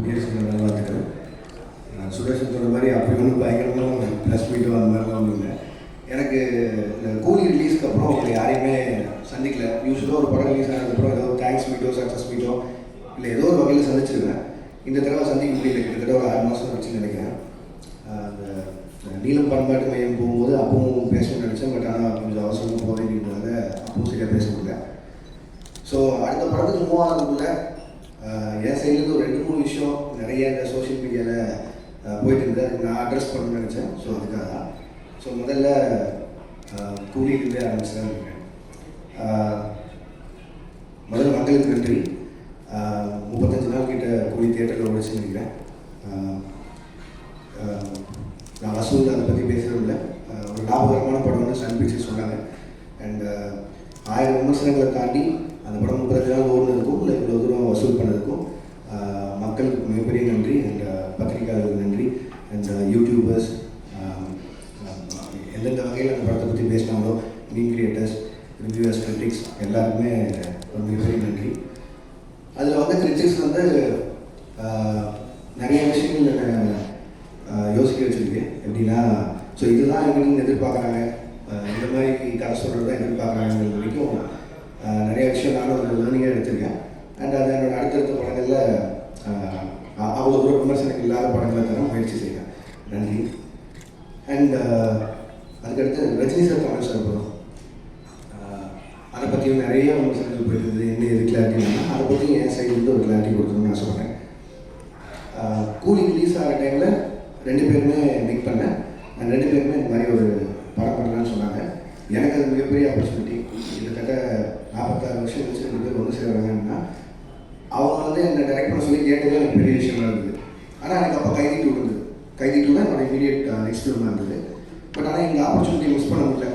முயற்சி நல்லா பார்த்துக்கிறேன். சுரேஷன் சொன்ன மாதிரி அப்படி ஒன்றும் பயங்கரமாக ப்ளஸ் மீட்டோ அந்த மாதிரிலாம் ஒன்றும் இல்லை. எனக்கு இந்த கூலி ரிலீஸ்க்கு அப்புறம் அவங்க யாரையுமே சந்திக்கல. யூஸ்வலாக ஒரு படம் ரிலீஸ் ஆனதுக்கப்புறம் ஏதோ தேங்க்ஸ் மீட்டோ சக்ஸஸ் மீட்டோ இல்லை ஏதோ ஒரு வகையில் சந்திச்சிருக்கேன். இந்த தடவை சந்திக்க முடியல. கிட்டத்தட்ட ஒரு 6 மாதம் வச்சுன்னு நினைக்கிறேன். அந்த நீலம் பண்பாட்டு மையம் போகும்போது அப்பவும் பேசணும்னு நினச்சேன். பட் ஆனால் கொஞ்சம் அவசரமாக போக வேண்டியதுனால அப்பவும் சரியாக பேச முடியல. ஸோ அடுத்த படத்துக்கு மூவ் ஆகிறதுக்குள்ள என் சைட்லேருந்து ஒரு 2-3 விஷயம் நிறைய இந்த சோஷியல் மீடியாவில் போயிட்டு இருந்தது. அதுக்கு நான் அட்ரஸ் பண்ணணும்னு நினச்சேன். ஸோ அதுக்காக தான். ஸோ முதல்ல கூலியிலேருந்தே ஆரம்பிச்சுதான் இருக்கேன். முதல்ல மக்களுக்கு நன்றி. 35 நாள் கிட்ட கூலி தியேட்டரில் உழைச்சி நினைக்கிறேன். நான் வசூல் அதை பற்றி பேசுகிறது இல்லை. ஒரு லாபகரமான படம்னு சன் பிக்சர்ஸ் சொன்னாங்க. அண்ட் 1000 விமர்சனங்களை தாண்டி அந்த படம் 35 நாள் ஓடுனதுக்கும் இல்லை இவ்வளோ தூரம் வசூல் பண்ணதுக்கும் மக்களுக்கு மிகப்பெரிய நன்றி. அண்ட் பத்திரிகையாளர்களுக்கு நன்றி. அண்ட் யூடியூபர்ஸ் எந்தெந்த வகையில் அந்த படத்தை பற்றி பேசினாங்களோ, மீன் கிரியேட்டர்ஸ், ரிவ்யூவர்ஸ், கிரிட்டிக்ஸ் எல்லாருக்குமே ஒரு மிகப்பெரிய நன்றி. அதில் வந்து கிரிட்டிக்ஸ் வந்து நிறைய விஷயங்கள் யோசிக்க வச்சுருக்கு. எப்படின்னா, ஸோ இதுதான் எங்களுக்கு எதிர்பார்க்குறாங்க, இந்த மாதிரி கதை சொல்கிறது தான் எதிர்பார்க்குறாங்கிறது வரைக்கும் நிறைய விஷயம் நானும் ஒரு லேர்னிங்காக எடுத்திருக்கேன். அண்ட் அது என்னோட அடுத்தடுத்த படங்களில் அவ்வளோ தூரம் விமர்சனங்கள் இல்லாத படங்களை தர முயற்சி செய்கிறேன். நன்றி. அண்ட் அதுக்கடுத்து ரஜினி சார் கமல் சார் படம், அதை பற்றியும் நிறைய விமர்சனங்கள் போயிட்டு என்ன எது கிளாரிட்டினா அதை பற்றி என் சைட்லேருந்து ஒரு கிளாரிட்டி கொடுக்கணும்னு நான் சொல்கிறேன். கூலி ரிலீஸ் ஆகிற டைமில் 2 பேருமே மீட் பண்ணேன். அந்த 2 பேருமே இந்த மாதிரி ஒரு படம் பண்ணலான்னு சொன்னாங்க. எனக்கு அது மிகப்பெரிய ஆப்பர்ச்சுனிட்டி. கிட்டத்தட்ட 46 வருஷம் கழிச்சு 2 பேர் ஒன்று சேருவாங்கன்னா அவங்க வந்து என்னை டைரக்ட் பண்ண சொல்லி கேட்டதே எனக்கு பெரிய விஷயமா இருந்தது. ஆனால் எனக்கு அப்போ கைதி 2 இருந்தது. கைதி 2 தான் என்னோட இமீடியட் நெக்ஸ்ட் ஃபிலிமாக இருந்தது. பட் ஆனால் எங்கள் ஆப்பர்ச்சுனிட்டி மிஸ் பண்ண முடியல.